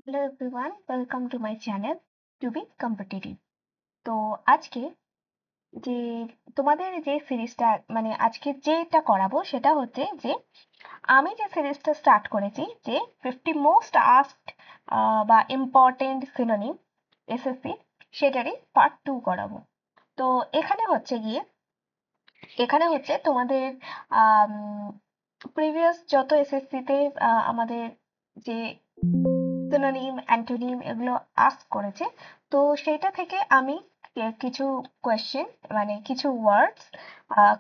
Hello everyone, welcome to my channel to be competitive. তো আজকে যে তোমাদের যে সিরিজটা আজকে যেটা করাবো সেটা হচ্ছে যে আমি যে সিরিজটা স্টার্ট করেছি যে 50 মোস্ট আস্কড বা ইম্পর্টেন্ট সিনোনিম এসএসসি, সেটারই পার্ট 2 করাবো। তো এখানে হচ্ছে তোমাদের প্রিভিয়াস যত এসএসসিতে আমাদের যে সিনোনিম অ্যান্টোনিম এগুলো আস্ক করেছে, তো সেইটা থেকে আমি কিছু কোয়েশ্চেন কিছু ওয়ার্ডস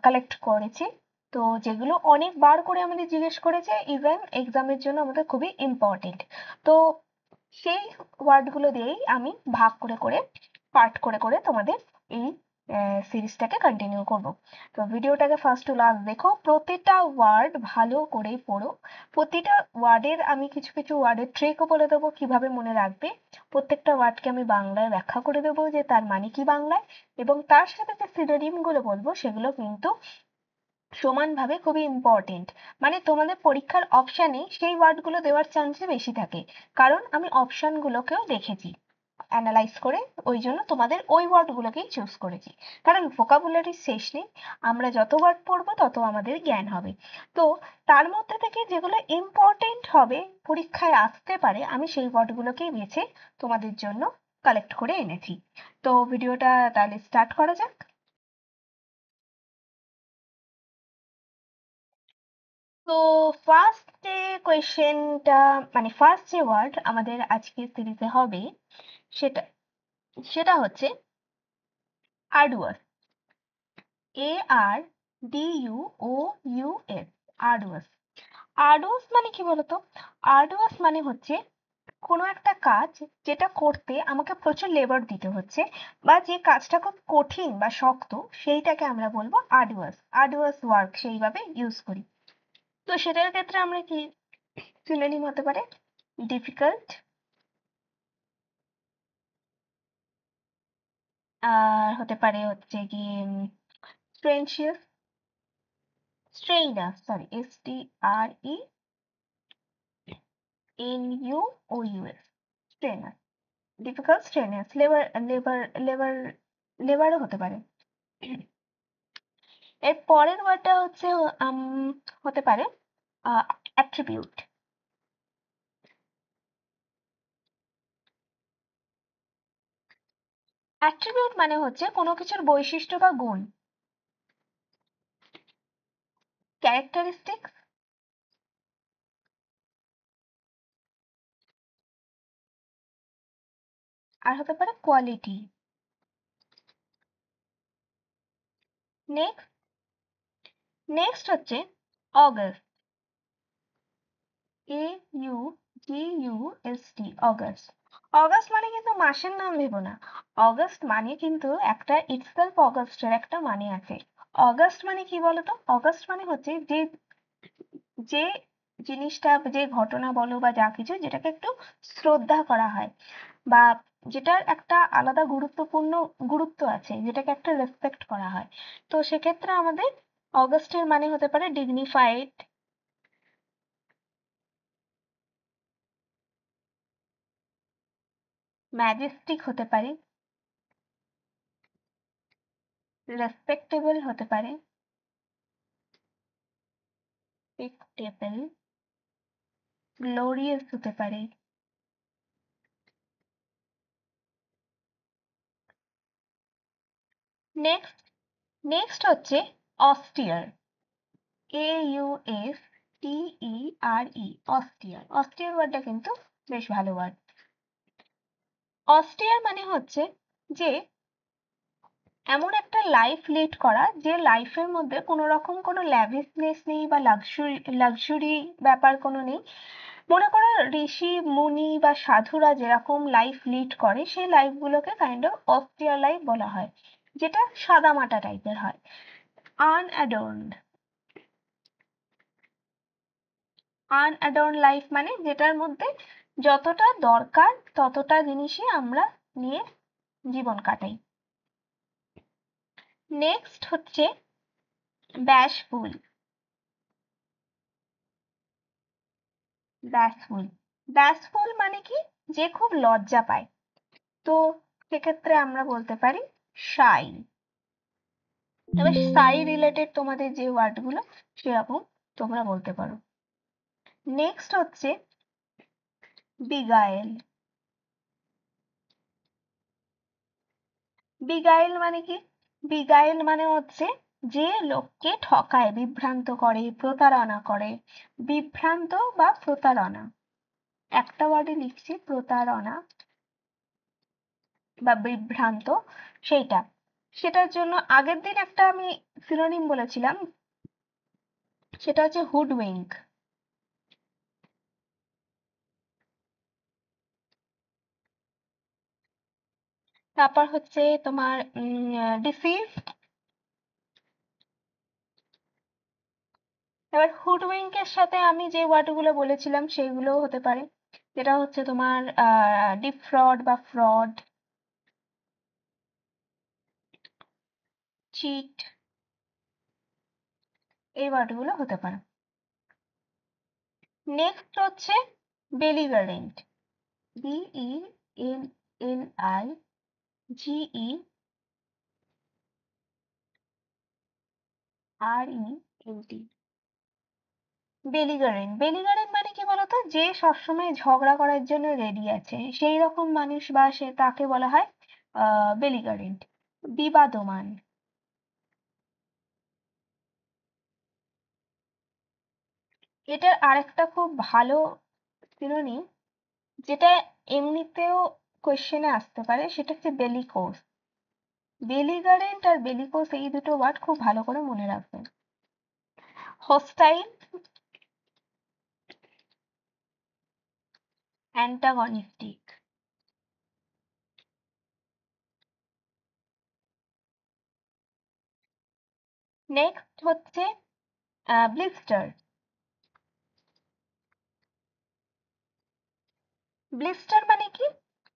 কালেক্ট করেছি। তো যেগুলো অনেকবার করে আমাদের জিজ্ঞেস করেছে, ইভেন এক্সামের জন্য আমাদের খুবই ইম্পর্টেন্ট। তো সেই ওয়ার্ডগুলো দিয়েই আমি ভাগ করে করে পার্ট করে করে তোমাদের এই সিরিজটাকে কন্টিনিউ করব। তো ভিডিওটাকে ফার্স্ট টু লাস্ট দেখো, প্রতিটা ওয়ার্ড ভালো করে পড়ো। প্রতিটা ওয়ার্ডের আমি কিছু কিছু ওয়ার্ডের ট্রিকও বলে দেবো কিভাবে মনে রাখবে। প্রত্যেকটা ওয়ার্ডকে আমি বাংলায় ব্যাখ্যা করে দেবো যে তার মানে কি বাংলায়, এবং তার সাথে যে সিনোনিম গুলো বলবো সেগুলো কিন্তু সমানভাবে খুবই ইম্পর্টেন্ট। তোমাদের পরীক্ষার অপশানে সেই ওয়ার্ডগুলো দেওয়ার চান্সই বেশি থাকে, কারণ আমি অপশানগুলোকেও দেখেছি অ্যানালাইজ করে, ওই জন্য তোমাদের ওই ওয়ার্ডগুলোকেই চুজ করেছি। কারণ ভোকাবুলারির শেষ নেই, আমরা যত ওয়ার্ড পড়বো তত আমাদের জ্ঞান হবে। তো তার মধ্যে থেকে যেগুলো ইম্পর্টেন্ট হবে, পরীক্ষায় আসতে পারে, আমি সেই ওয়ার্ডগুলোকেই বেছে তোমাদের জন্য কালেক্ট করে এনেছি। তো ভিডিওটা তাহলে স্টার্ট করা যাক। তো ফার্স্ট যে কোয়েশ্চেনটা, ফার্স্ট যে ওয়ার্ড আমাদের আজকের সিরিজে হবে, সেটা সেটা হচ্ছে আর্ডুয়াস। ARDUOUS, আর্ডুয়াস। আর্ডুয়াস মানে কি বলতো? আর্ডুয়াস মানে হচ্ছে কোনো একটা কাজ যেটা করতে আমাকে প্রচুর লেবার দিতে হচ্ছে, বা যে কাজটা খুব কঠিন বা শক্ত, সেইটাকে আমরা বলবো আর্ডুয়াস। আর্ডুয়াস ওয়ার্ক সেইভাবে ইউজ করি। তো সেটার ক্ষেত্রে আমরা কি সিনোনিম হতে পারে ডিফিকাল্ট, আর হতে পারে হচ্ছে গিয়ে strenuous, strenuous, sorry, STRENUOUS, strenuous. Difficult, strenuous, labour লেবারও হতে পারে। এর পরের ওয়ার্ডটা হচ্ছে আম, হতে পারে অ্যাট্রিবিউট। অ্যাট্রিবিউট মানে হচ্ছে কোনো কিছুর বৈশিষ্ট্য বা গুণ। ক্যারেক্টারিস্টিক, আর হতে পারে কোয়ালিটি। নেক্সট নেক্সট হচ্ছে অগাস্ট। AUGUST, August. অগাস্ট মানে কিন্তু মাসের নাম ভেবো না। অগাস্ট মানে কিন্তু একটা ইটসেলফ, অগাস্টের একটা মানে আছে। অগাস্ট মানে কি বলতো? অগাস্ট মানে হচ্ছে যে যে জিনিসটা, যে ঘটনা বলো বা যা কিছু, যেটাকে একটু শ্রদ্ধা করা হয়, বা যেটার একটা আলাদা গুরুত্বপূর্ণ গুরুত্ব আছে, যেটাকে একটা রেসপেক্ট করা হয়। তো সেক্ষেত্রে আমাদের অগাস্টের মানে হতে পারে ডিগনিফাইড, ম্যাজেস্টিক হতে পারে, রেসপেক্টেবল হতে পারে, রেসপেক্টেবল, গ্লোরিয়াস হতে পারে। নেক্সট নেক্সট হচ্ছে অস্টিয়ার। AUSTERE, অস্টিয়ার। অস্টিয়ার ওয়ার্ডটা কিন্তু বেশ ভালো ওয়ার্ড। অস্টিয়ার মানে হচ্ছে যে এমন একটা লাইফ লিড করা, যে লাইফের মধ্যে কোনো রকম কোনো ল্যাভিশনেস নেই, বা লাক্সুরি ব্যাপার কোনো নেই। মনে করো ঋষি মুনি বা সাধুরা যেরকম লাইফ লিড করে, সেই লাইফগুলোকে কাইন্ড অফ অস্টিয়ার লাইফ বলা হয়, যেটা সাদামাটা টাইপের হয়। আনঅ্যাডর্নড, আনঅ্যাডর্ন লাইফ মানে যেটার মধ্যে যতটা দরকার ততটা জিনিসই আমরা নিয়ে জীবন কাটাই। নেক্সট হচ্ছে ব্যাশফুল। ব্যাশফুল ব্যাশফুল মানে কি? যে খুব লজ্জা পায়, তো সেক্ষেত্রে আমরা বলতে পারি শাই। এবার শাই রিলেটেড তোমাদের যে ওয়ার্ড গুলো সেরকম তোমরা বলতে পারো। নেক্সট হচ্ছে বিগাইল। বিগাইল মানে কি? বিগাইল মানে হচ্ছে যে লোককে ঠকায়, বিভ্রান্ত করে, প্রতারণা করে। বিভ্রান্ত বা প্রতারণা, একটা ওয়ার্ডে লিখছি, প্রতারণা বা বিভ্রান্ত, সেইটা। সেটার জন্য আগের দিন একটা আমি সিনোনিম বলেছিলাম, সেটা হচ্ছে হুডউইঙ্ক। তারপর হচ্ছে তোমার ডিসিভ। এবার হুডউইঙ্কের সাথে আমি যে ওয়ার্ডগুলো বলেছিলাম সেইগুলোও হতে পারে, যেটা হচ্ছে তোমার ডিফ্রড বা ফ্রড, চিট, এই ওয়ার্ডগুলো হতে পারে। নেক্সট হচ্ছে বেলিগারেন্ট। BELLIGERENT। বেলিগারেন্ট, বেলিগারেন্ট মানে কি বলতো? যে সবসময় ঝগড়া করার জন্য রেডি আছে, সেই রকম মানুষ বা সে, তাকে বলা হয় বেলিগারেন্ট, বিবাদমান। এটার আরেকটা খুব ভালো সিনোনিম, যেটা এমনিতেও কোয়েশ্চেনে আসতে পারে, সেটা হচ্ছে বেলিকোস। বেলিগারেন্ট আর বেলিকোস এই দুটো ওয়ার্ড খুব ভালো করে মনে রাখবেন। Hostile, antagonistic. নেক্সট হচ্ছে ব্লিস্টার। ব্লিস্টার মানে কি?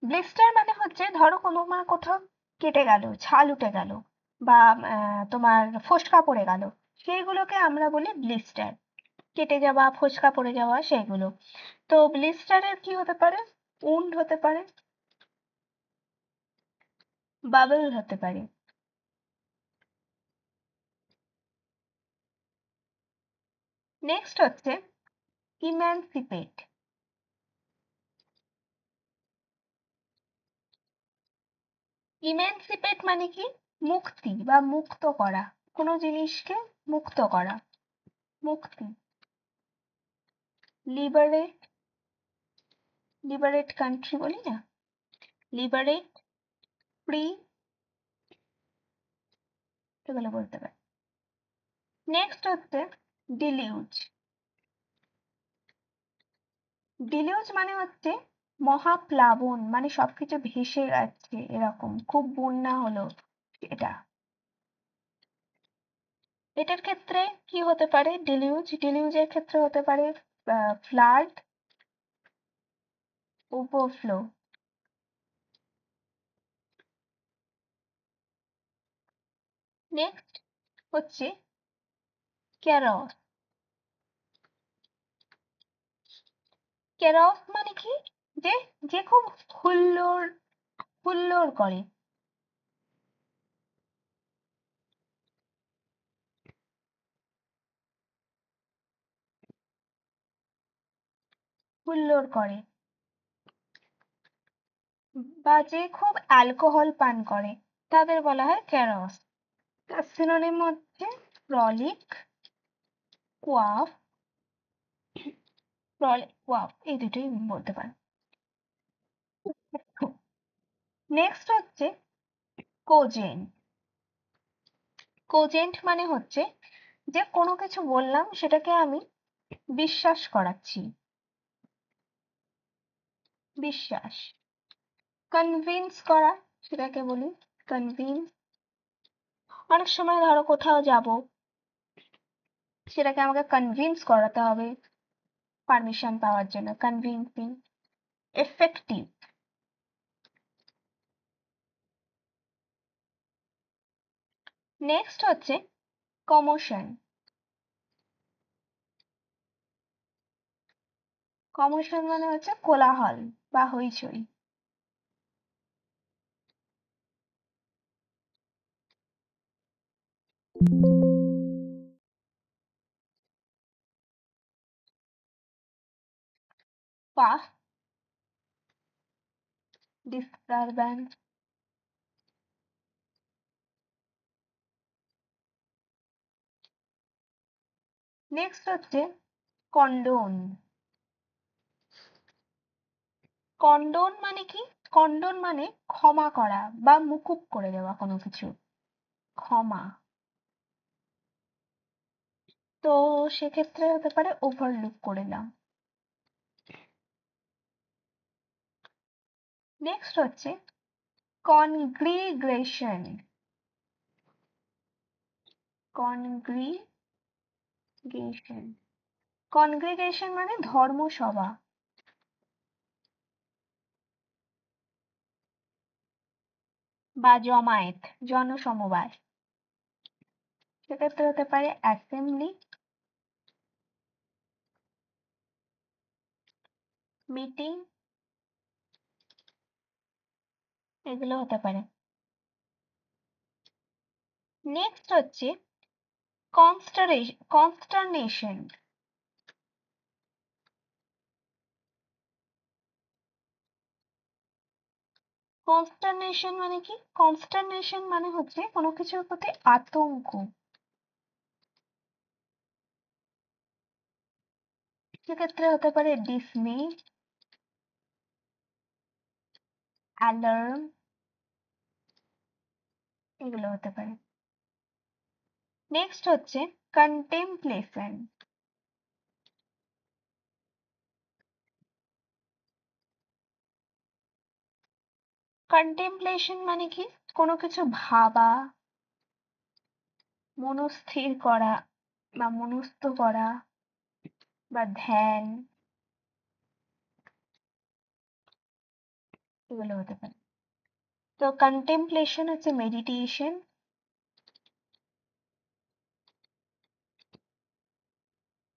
ব্লিস্টার মানে হচ্ছে ধরো কোনো কোথাও কেটে গেল, ছাল উঠে গেল, বা তোমার ফোস্কা পড়ে গেল, সেইগুলোকে আমরা বলি ব্লিস্টার। কেটে যাওয়া, ফোস্কা পড়ে যাওয়া, সেইগুলো। তো ব্লিস্টারের কি হতে পারে? উন্ড হতে পারে, বাবল হতে পারে। নেক্সট হচ্ছে ইম্যানসিপেট। ইম্যানসিপেট মানে কি? মুক্তি বা মুক্ত করা, কোনো জিনিসকে মুক্ত করা, মুক্তি। লিবারেট, লিবারেট কান্ট্রি বলি না, লিবারেট, ফ্রি, এগুলো বলতে পারি। নেক্সট হচ্ছে ডিলিউজ। ডিলিউজ মানে হচ্ছে মহাপ্লাবন, মানে সবকিছু ভেসে যাচ্ছে, এরকম খুব বন্যা হলো, এটা। এটার ক্ষেত্রে কি হতে পারে? ডিলিউজ, ডিলিউজের ক্ষেত্রে হতে পারে ফ্লাড, ওভারফ্লো। নেক্সট হচ্ছে ক্যারস। ক্যারস মানে কি? যে যে খুব হুল্লোড়, হুল্লোড় করে। হুল্লোড় করে, বা যে খুব অ্যালকোহল পান করে, তাদের বলা হয় ক্যারস। তার সিনোনিম হচ্ছে প্রলিক, কোয়াফ, কোয়াফ, এই দুটোই বলতে পারেন। নেক্সট হচ্ছে কোজেন্ট। কোজেন্ট মানে হচ্ছে যে কোনো কিছু বললাম সেটাকে আমি বিশ্বাস করাচ্ছি, বিশ্বাস। কনভিন্স করা, সেটাকে বলি কনভিন্স। অনেক সময় ধরো কোথাও যাব, সেটাকে আমাকে কনভিন্স করাতে হবে পারমিশন পাওয়ার জন্য, কনভিন্সিং। এফেক্টিভ। নেক্সট হচ্ছে কমোশন। কমোশন মানে হচ্ছে কোলাহল বা হইচই। Pass, disturbance. নেক্সট হচ্ছে কন্ডোন। কন্ডোন মানে কি? কন্ডোন মানে ক্ষমা করা বা মুকুব করে দেওয়া কোনো কিছু, ক্ষমা। তো সেক্ষেত্রে হতে পারে ওভারলুক করে দাও। নেক্সট হচ্ছে কনগ্রিগেশন। কনগ্রিগেশন, কনগ্রিগেশন মানে ধর্মসভা বা জমায়েত, জনসমবায়। সেক্ষেত্রে হতে পারে অ্যাসেম্বলি, মিটিং, এগুলো হতে পারে। নেক্সট হচ্ছে কনস্টারনেশন। কনস্টারনেশন মানে কি? কনস্টারনেশন মানে হচ্ছে কোনো কিছুর প্রতি আতঙ্ক। সেক্ষেত্রে হতে পারে ডিসমে, অ্যালার্ম, এগুলো হতে পারে। নেক্সট হচ্ছে কন্টেম্পলেশন। কন্টেম্পলেশন মানে কি? কোনো কিছু ভাবা, মনস্থির করা বা মনস্থ করা বা ধ্যান, এগুলো হতে পারে। তো কন্টেম্পলেশন হচ্ছে মেডিটেশন,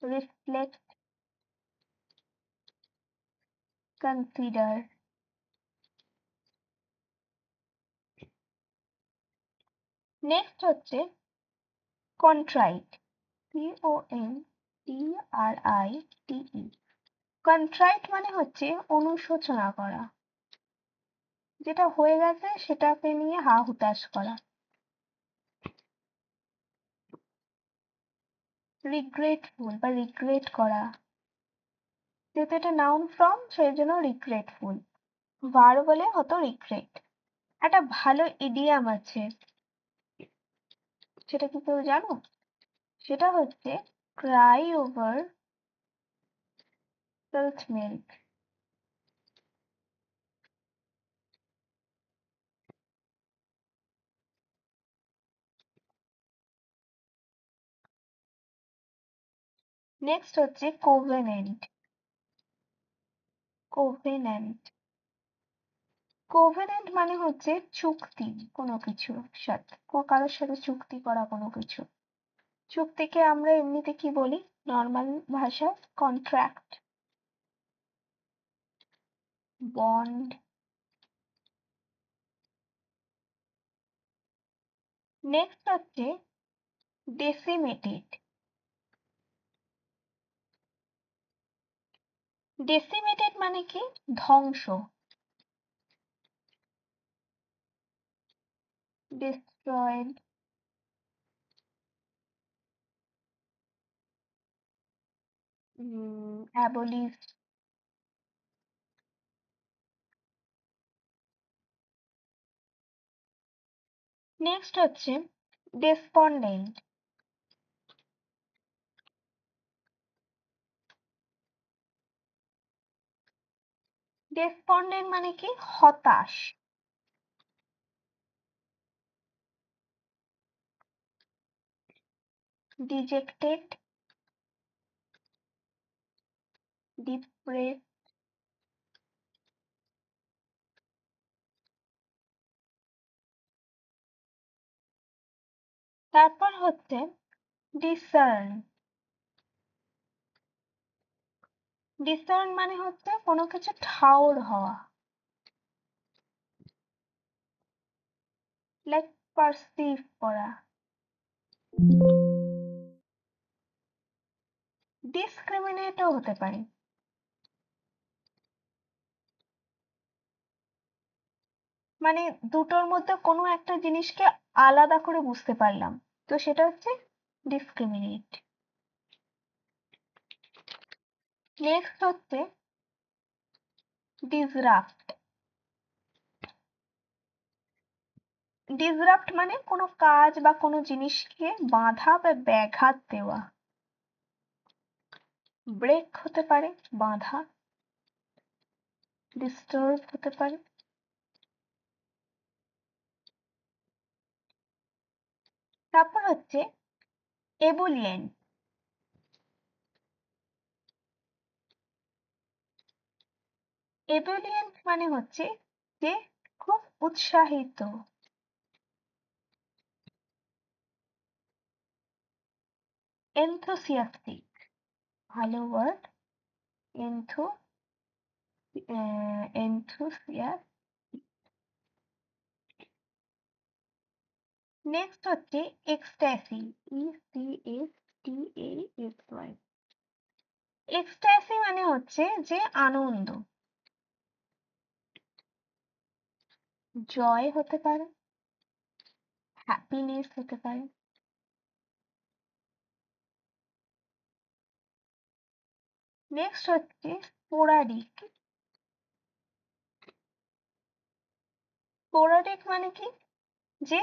রিফ্লেক্ট, কনসিডার। নেক্সট হচ্ছে কন্ট্রাইট, CONTRITE। কন্ট্রাইট মানে হচ্ছে অনুশোচনা করা, যেটা হয়ে গেছে সেটাকে নিয়ে হা হুতাশ করা। রিগ্রেটফুল বা রিগ্রেট করা, যেহেতু এটা নাউন ফর্ম সেই জন্য রিগ্রেটফুল, ভার্ব বলে হতো রিগ্রেট। একটা ভালো ইডিয়াম আছে, সেটা কি কেউ জানো? সেটা হচ্ছে Cry over spilt milk. Next হচ্ছে কোভেনেন্ট। কোভেন্যান্ট, কোভেনেন্ট মানে হচ্ছে চুক্তি কোনো কিছুর সাথে, কারোর সাথে চুক্তি করা কোনো কিছু। চুক্তিকে আমরা এমনিতে কি বলি নর্মাল ভাষায়? Contract, bond. নেক্সট হচ্ছে ডেসিমেটেড। ডেসিমেটেড মানে কি? ধ্বংস, ডিস্ট্রয়েড। অ্যাবলিশ। নেক্সট হচ্ছে ডেসপন্ডেন্ট। ডেসপন্ডেন্ট মানে কি? হতাশ। Dejected, depress. তারপর হচ্ছে ডিসার্ন। ডিসার্ন মানে হচ্ছে কোনো কিছু ঠাউর হওয়া, লাইক পারসিভ করা। ডিসক্রিমিনেটও হতে পারে, মানে দুটোর মধ্যে কোনো একটা জিনিসকে আলাদা করে বুঝতে পারলাম, তো সেটা হচ্ছে ডিসক্রিমিনেট। নেক্সট হচ্ছে ডিসরাপ্ট। ডিসরাপ্ট মানে কোনো কাজ বা কোনো জিনিসকে বাধা বা ব্যাঘাত দেওয়া। ব্রেক হতে পারে বাধা, ডিস্টার্ব হতে পারে। তারপর হচ্ছে এবুলিয়েন্ট। এবুলিয়েন্ট মানে হচ্ছে যে খুব উৎসাহিত। এনথুসিয়াস্টিক, ভালো ওয়ার্ড। এনথু এনথুসিয়াস। নেক্সট হচ্ছে এক্সট্যাসি, ECSTASY। এক্সট্যাসি মানে হচ্ছে যে আনন্দ, জয় হতে পারে, হ্যাপিনেস হতে পারে। নেক্সট হচ্ছে স্পোরাডিক। স্পোরাডিক মানে কি, যে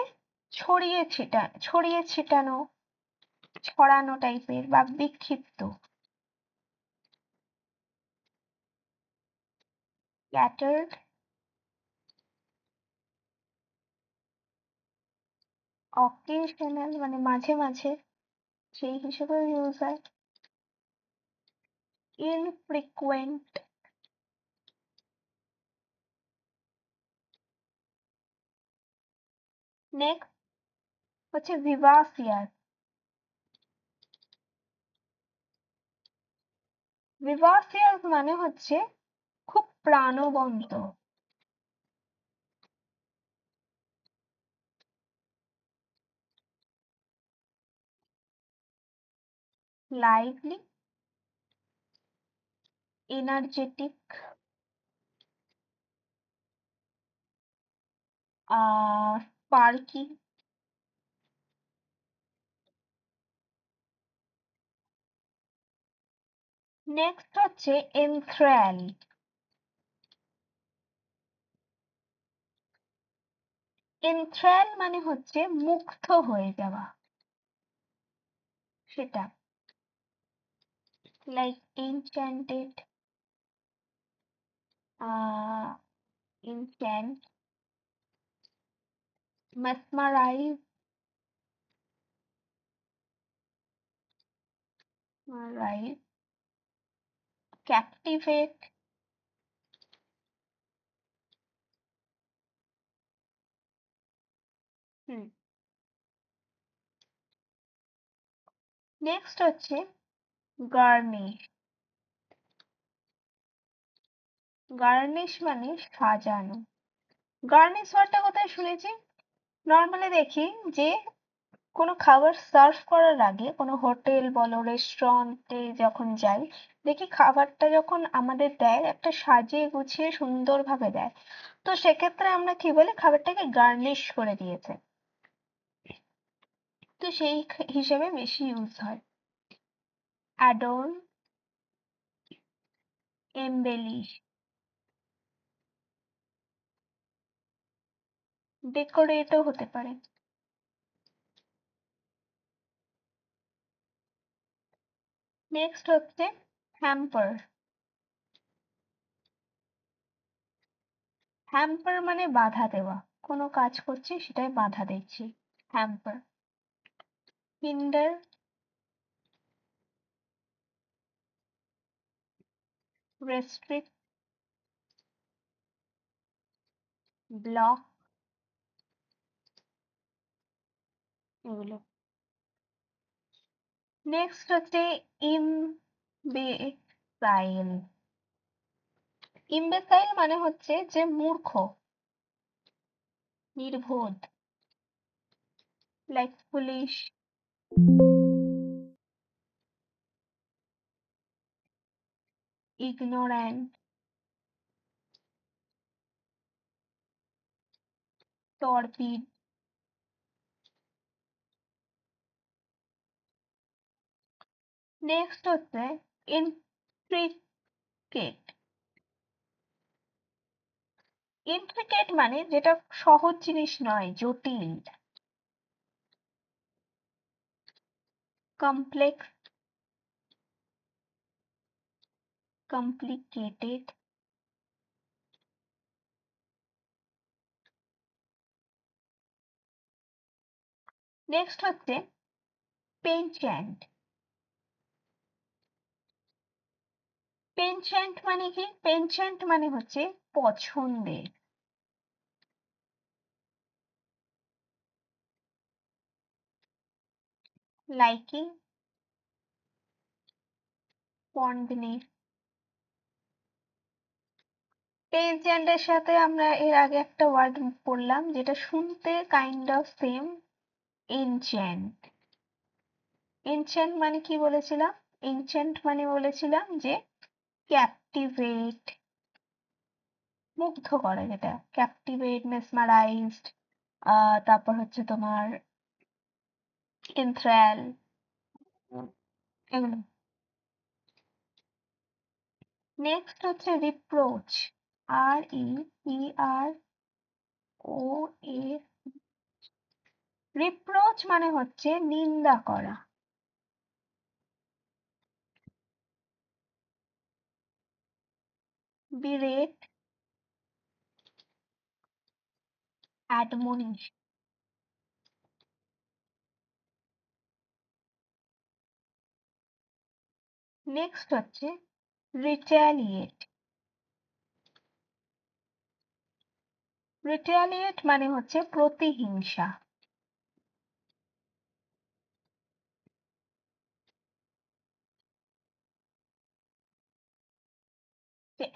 ছড়িয়ে ছিটানো, ছড়ানো টাইপের বা বিক্ষিপ্ত। স্ক্যাটার্ড, অকেশনাল মানে মাঝে মাঝে, সেই হিসেবেও ইউজ হয়। ইনফ্রিকুয়েন্ট। নেক্সট হচ্ছে ভিভাসিয়াস। ভিভাসিয়াস মানে হচ্ছে খুব প্রাণবন্ত। Lively, energetic, Sparky. নেক্সট হচ্ছে এনথ্রাল। এনথ্রাল মানে হচ্ছে মুগ্ধ হয়ে যাওয়া, সেটা। Like enchanted, enchant, mesmerize, mesmerize, captivate। Next হচ্ছে গার্নিশ। গার্নিশ মানে সাজানো। গার্নিশ ওয়ার্ডটা কোথায় শুনেছি, নর্মালি দেখি যে কোনো খাবার সার্ভ করার আগে কোনো হোটেল বলো রেস্টুরেন্টে যখন যাই, দেখি খাবারটা যখন আমাদের দেয় একটা সাজিয়ে গুছিয়ে সুন্দরভাবে দেয়, তো সেক্ষেত্রে আমরা কি বলি, খাবারটাকে গার্নিশ করে দিয়েছে, তো সেই হিসেবে বেশি ইউজ হয়। অ্যাডর্ন, এমবেলিশ, ডেকোরেটও হতে পারে। নেক্সট হচ্ছে হ্যাম্পার। হ্যাম্পার মানে বাধা দেওয়া, কোনো কাজ করছি সেটাই বাধা দিচ্ছি, হ্যাম্পার। হিন্ডার, রেস্ট্রিক্ট, ব্লক, এগুলো। নেক্সট হচ্ছে ইমবে ইম্বেসাইল। ইম্বেসাইল মানে হচ্ছে যে মূর্খ, নির্বোধ, like foolish, ignorant, torpid, next হচ্ছে ইন্ট্রিকেট। ইন্ট্রিকেট মানে যেটা সহজ জিনিস নয়, জটিল। কমপ্লেক্স, কমপ্লিকেটেড, নেক্সট হচ্ছে পেনচ্যান্ট। পেনচ্যান্ট মানে কি? পেনচ্যান্ট মানে হচ্ছে পছন্দের। Liking, fondness. পেনচ্যান্টের সাথে আমরা এর আগে একটা ওয়ার্ড পড়লাম যেটা শুনতে কাইন্ড অফ সেম, এনচ্যান্ট। এনচ্যান্ট মানে কি বলেছিলাম? এনচ্যান্ট মানে বলেছিলাম যে ক্যাপটিভেট, মুগ্ধ করে, যেটা ক্যাপটিভেট, মেসমারাইজড, তারপর হচ্ছে তোমার এনথ্রাল, এগুলো। নেক্সট হচ্ছে রিপ্রোচ, REPROA। রিপ্রোচ মানে হচ্ছে নিন্দা করা। বিরেট, অ্যাডমনিশ। নেক্সট হচ্ছে রিট্যালিয়েট। রিট্যালিয়েট মানে হচ্ছে প্রতিহিংসা।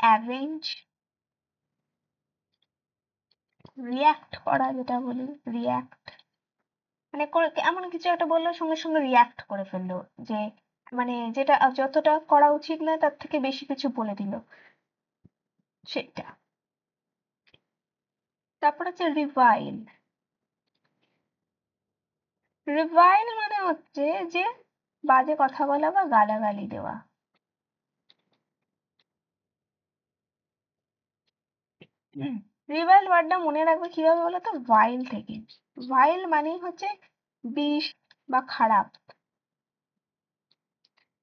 অ্যাভেঞ্জ, রিয়াক্ট করা, যেটা বলি রিয়াক্ট, মানে এমন কিছু একটা বললো সঙ্গে সঙ্গে রিয়াক্ট করে ফেললো, যে মানে যেটা যতটা করা উচিত না তার থেকে বেশি কিছু বলে দিল, সেটা। তারপর হচ্ছে রিভাইল। রিভাইল মানে হচ্ছে যে বাজে কথা বলা বা গালাগালি দেওয়া। রিভাইল ওয়ার্ডটা মনে রাখবে কিভাবে বলো তো? ভাইল থেকে। ভাইল মানেই হচ্ছে বিষ বা খারাপ,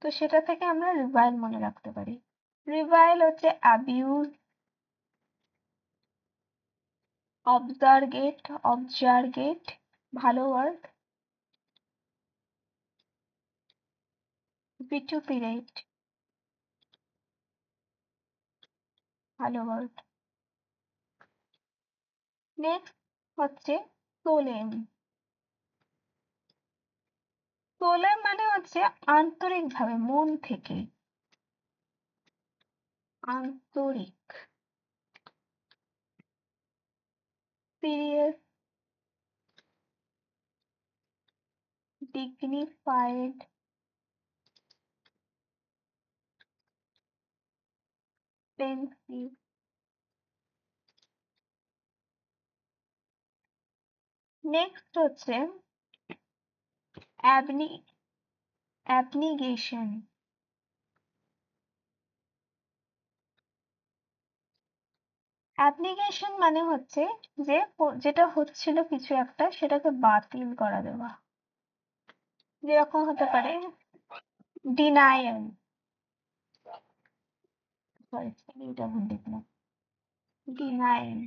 তো সেটা থেকে আমরা রিভাইল মনে রাখতে পারি। রিভাইল হচ্ছে অ্যাবিউজ, অবজার্গেট, অবজার্গেট, ভালো ওয়ার্ড। ভিটুপিরেট, ভালো ওয়ার্ড। নেক্সট হচ্ছে সোলেম। সোলেম মানে হচ্ছে আন্তরিকভাবে, মন থেকে, আন্তরিক। Serious, dignified, pensive. নেক্সট হচ্ছে অ্যাবনিগেশন। অ্যাবনিগেশন মানে হচ্ছে যে যেটা হচ্ছিল কিছু একটা, সেটাকে বাতিল করা দেওয়া। যেরকম হতে পারে ডিনায়াল, সরি স্পেলিংটা ভুল দেখলাম, ডিনায়াল,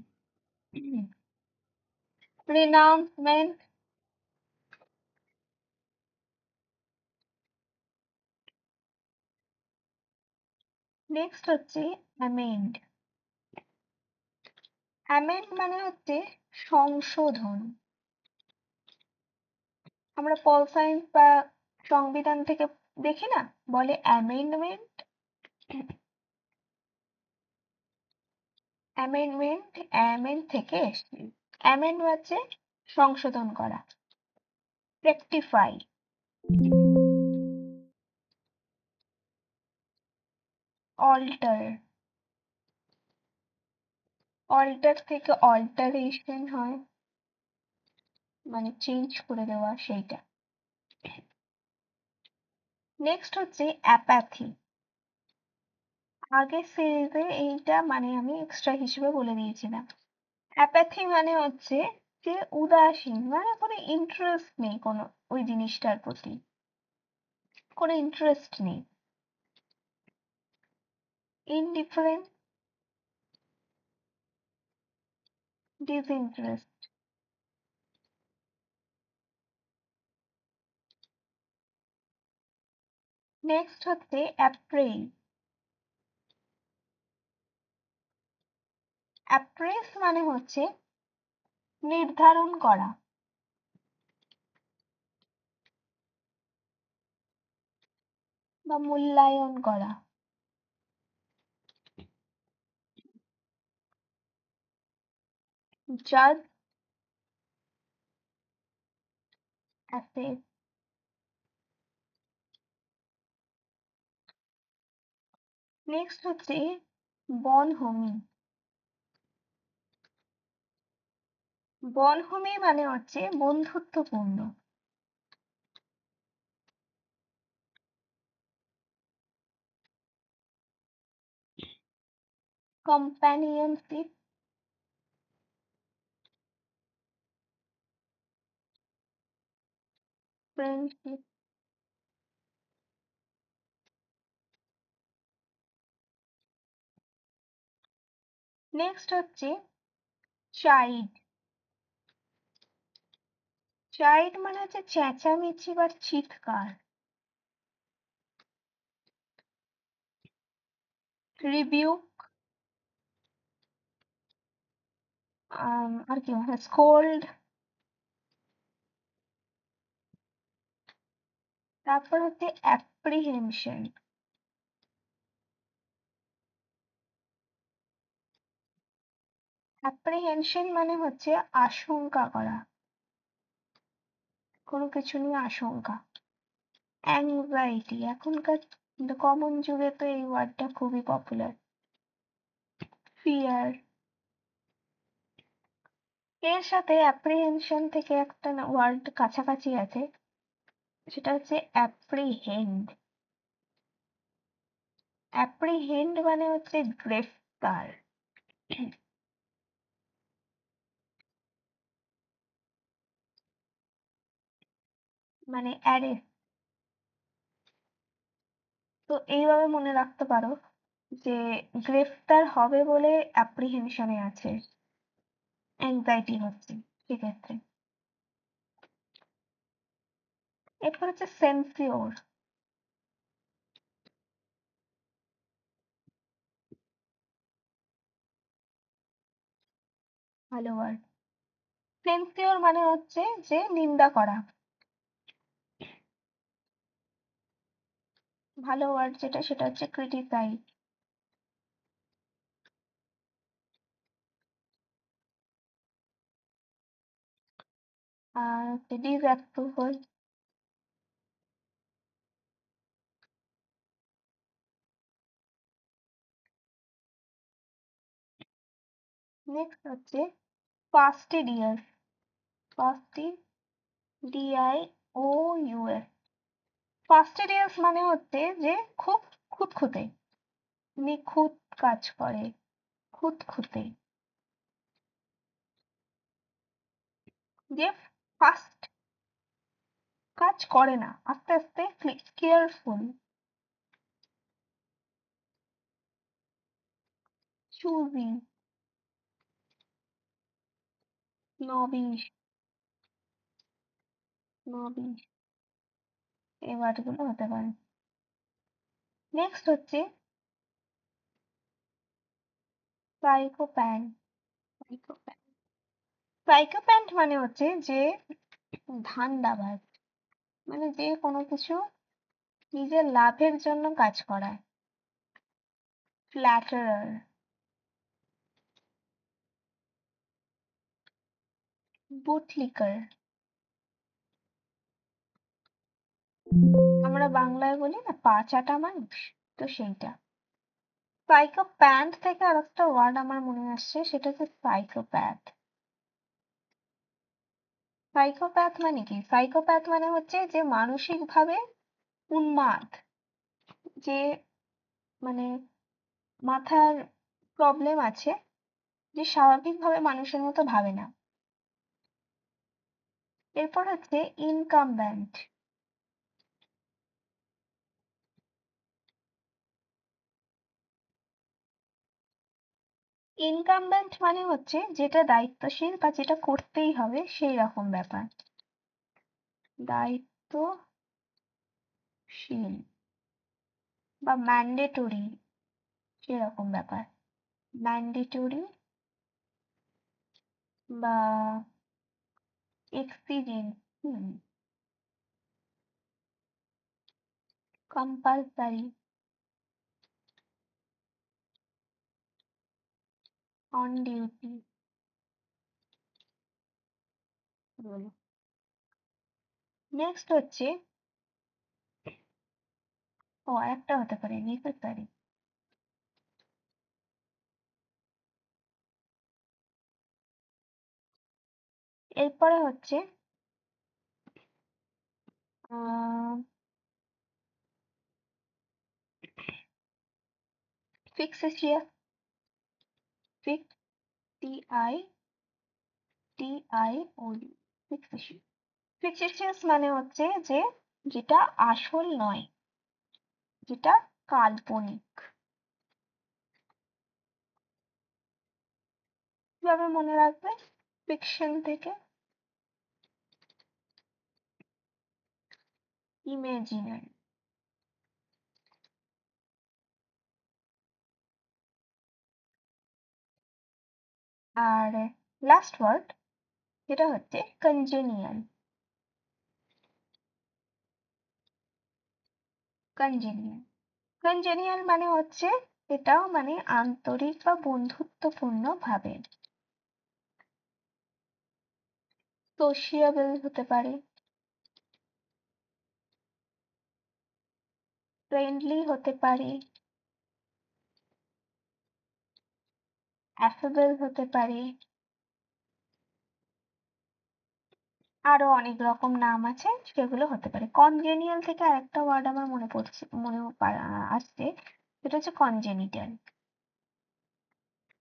রিনাউন্সমেন্ট। নেক্সট হচ্ছে অ্যামেন্ড। অ্যামেন্ড মানে হচ্ছে সংশোধন। আমরা পল সায়েন্স বা সংবিধান থেকে দেখি না, বলে অ্যামেন্ডমেন্ট। অ্যামেন্ডমেন্ট অ্যামেন্ড থেকে এসছে। অ্যামেন্ড হচ্ছে সংশোধন করা। রেকটিফাই, অল্টার, অল্টার থেকে অল্টারেশন হয়, মানে চেঞ্জ করে দেওয়া সেইটা। নেক্সট হচ্ছে অ্যাপ্যাথি। আগের সিরিজে এইটা মানে আমি এক্সট্রা হিসেবে বলে দিয়েছিলাম। অ্যাপ্যাথি মানে হচ্ছে যে উদাসীন, মানে কোনো ইন্টারেস্ট নেই কোনো ওই জিনিসটার প্রতি, কোনো ইন্টারেস্ট নেই। ইনডিফারেন্ট, ডিসইন্টারেস্ট। নেক্সট হচ্ছে অ্যাপ্রেইজ। অ্যাপ্রেইজ মানে হচ্ছে নির্ধারণ করা, বা মূল্যায়ন করা। জাজ, অ্যাসেস। নেক্সট হচ্ছে বনভূমি। বনভূমি মানে হচ্ছে বন্ধুত্বপূর্ণ। Companionship, friendship. নেক্সট হচ্ছে চাইল্ড। চাইল্ড মানে হচ্ছে চেঁচামেচি বা চিৎকার। রিবিউক, আর কি স্কোল্ড। তারপর হচ্ছে অ্যাপ্রিহেনশন। অ্যাপ্রিহেনশন মানে হচ্ছে আশঙ্কা করা, কোনো কিছু নিয়ে আশঙ্কা। অ্যাংজাইটি, এখনকার কমন যুগে তো এই ওয়ার্ডটা খুবই পপুলার। ফিয়ার। এর সাথে অ্যাপ্রিহেনশন থেকে একটা ওয়ার্ড কাছাকাছি আছে, সেটা হচ্ছে অ্যাপ্রিহেন্ড। অ্যাপ্রিহেন্ড মানে হচ্ছে গ্রেফতার। মানে অ্যারেস্ট। তো এইভাবে মনে রাখতে পারো যে গ্রেফতার হবে বলে অ্যাপ্রিহেনশনে আছে, অ্যাংজাইটি হচ্ছে সেক্ষেত্রে। এরপর হচ্ছে সেন্সিওর। ভালো ওয়ার্ড। সেন্সিওর মানে হচ্ছে যে নিন্দা করা। ভালো ওয়ার্ড যেটা সেটা হচ্ছে ক্রিটিসাইজ। আর হচ্ছে ডিসঅ্যাপ্রুভাল। নেক্সট হচ্ছে ফাস্টিডিয়াস। FASTIDIOUS। ফাস্টিডিয়াস মানে হচ্ছে যে খুব খুঁতখুঁতে, নিখুঁত কাজ করে, খুঁতখুঁতে। যে ফাস্ট কাজ করে না, আস্তে আস্তে কেয়ারফুল। চুজি, নবিশ, নবিশ, এই ওয়ার্ডগুলো হতে পারে। নেক্সট হচ্ছে সাইকোপ্যান। সাইকোপ্যান, সাইকোপ্যান্ট মানে হচ্ছে যে ধান্দাবাজ, মানে যে কোনো কিছু নিজের লাভের জন্য কাজ করায়। ফ্ল্যাটারার, বুটলিকার, আমরা বাংলায় বলি না পা চাটা মানুষ, তো সেইটা। সাইকোপ্যাথ থেকে আরেকটা ওয়ার্ড আমার মনে আসছে, সেটা হচ্ছে সাইকোপ্যাথ। সাইকোপ্যাথ মানে কি? সাইকোপ্যাথ মানে হচ্ছে যে মানসিকভাবে উন্মাদ, যে মানে মাথার প্রবলেম আছে, যে স্বাভাবিকভাবে মানুষের মতো ভাবে না। এরপর হচ্ছে ইনকামব্যান্ট। ইনকামব্যান্ট মানে হচ্ছে যেটা দায়িত্বশীল বা যেটা করতেই হবে সেই রকম ব্যাপার। দায়িত্বশীল বা ম্যান্ডেটরি সেরকম ব্যাপার। ম্যান্ডেটরি বা এক্সিজেন্ট, কম্পালসারি, অন ডিউটি। নেক্সট হচ্ছে, ও একটা হতে পারে নেসেসারি। এরপরে হচ্ছে fictitious, fic, T I T I O U, fictitious. Fictitious মানে হচ্ছে যে যেটা আসল নয়, যেটা কাল্পনিক। কিভাবে মনে রাখবে? ফিকশন থেকে ইমেজিনারি। আর লাস্ট ওয়ার্ড যেটা হচ্ছে কনজেনিয়াল। কনজেনিয়াল কনজেনিয়াল মানে হচ্ছে এটাও মানে আন্তরিক বা বন্ধুত্বপূর্ণ ভাবে। সোশিয়েবল হতে পারে, ফ্রেন্ডলি হতে পারে, অ্যাফেবল হতে পারে, আরো অনেক রকম নাম আছে, সেগুলো হতে পারে। কনজেনিয়াল থেকে আরেকটা ওয়ার্ড আমার মনে পড়ছে, আসছে, সেটা হচ্ছে কনজেনিটাল।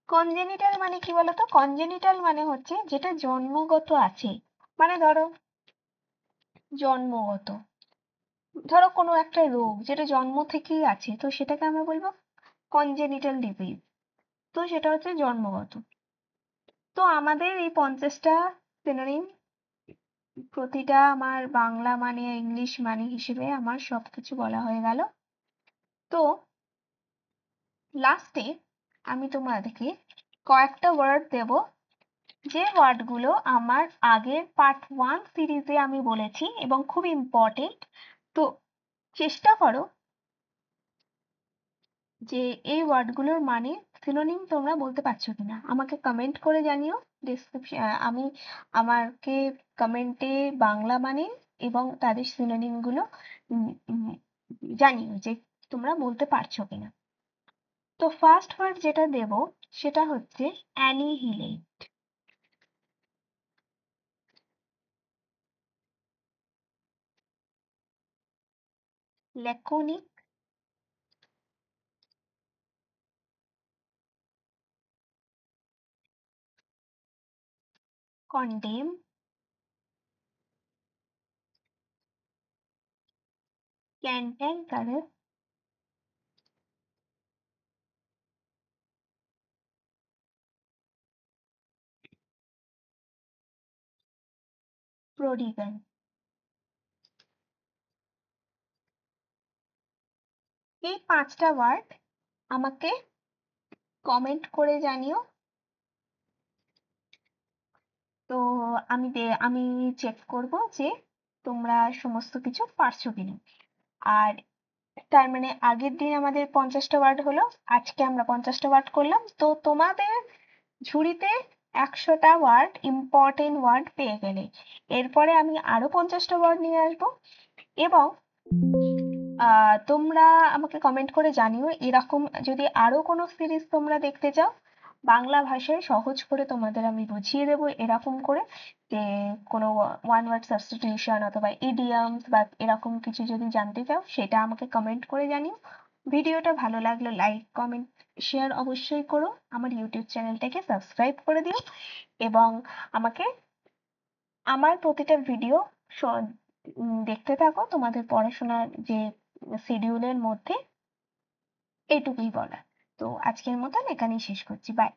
কনজেনিটাল মানে কি বলতো? কনজেনিটাল মানে হচ্ছে যেটা জন্মগত আছে, মানে ধরো জন্মগত, ধরো কোনো একটা রোগ যেটা জন্ম থেকেই আছে, তো সেটাকে আমরা বলবো কনজেনিটাল ডিজিজ, তো সেটা হচ্ছে জন্মগত। তো আমাদের এই 50টা সিনোনিম, প্রতিটা আমার বাংলা মানে ইংলিশ মানে হিসেবে আমার সবকিছু বলা হয়ে গেল। তো লাস্টে আমি তোমাদেরকে কয়েকটা ওয়ার্ড দেব, যে ওয়ার্ডগুলো আমার আগের পার্ট 1 সিরিজে আমি বলেছি এবং খুব ইম্পর্টেন্ট। তো চেষ্টা করো যে এই ওয়ার্ডগুলোর মানে সিনোনিম তোমরা বলতে পারছো কিনা, আমাকে কমেন্ট করে জানিও। আমি আমাকে কমেন্টে বাংলা মানে এবং তাদের সিনোনিম গুলো জানিও যে তোমরা বলতে পারছো কিনা। তো ফার্স্ট ওয়ার্ড যেটা দেব সেটা হচ্ছে অ্যানিহিলেট। ল্যাকোনিক, কন্ডেম, ক্যান্টাঙ্কারাস, প্রোডিগাল। এই 5টা ওয়ার্ড আমাকে কমেন্ট করে জানিও। তো আমি চেক করব যে তোমরা সমস্ত কিছু পারছো কিনা। আর তার মানে আগের দিন আমাদের 50টা ওয়ার্ড হলো, আজকে আমরা 50টা ওয়ার্ড করলাম। তো তোমাদের ঝুড়িতে 100টা ওয়ার্ড, ইম্পর্টেন্ট ওয়ার্ড পেয়ে গেলে। এরপরে আমি আরো 50টা ওয়ার্ড নিয়ে আসবো এবং তোমরা আমাকে কমেন্ট করে জানিও এরকম যদি আরো কোনো সিরিজ তোমরা দেখতে চাও, বাংলা ভাষায় সহজ করে তোমাদের আমি বুঝিয়ে দেবো এরকম করে, যে কোনো ওয়ান ওয়ার্ড সাবস্টিটিউশন অথবা ইডিয়মস বা এরকম কিছু যদি জানতে চাও সেটা আমাকে কমেন্ট করে জানিও। ভিডিওটা ভালো লাগলে লাইক, কমেন্ট, শেয়ার অবশ্যই করো। আমার ইউটিউব চ্যানেলটাকে সাবস্ক্রাইব করে দিও এবং আমাকে আমার প্রতিটা ভিডিও দেখতে থাকো। তোমাদের পড়াশোনার যে শিডিউলের মধ্যে এইটুকুই বলা। তো আজকের মতন এখানেই শেষ করছি। বাই।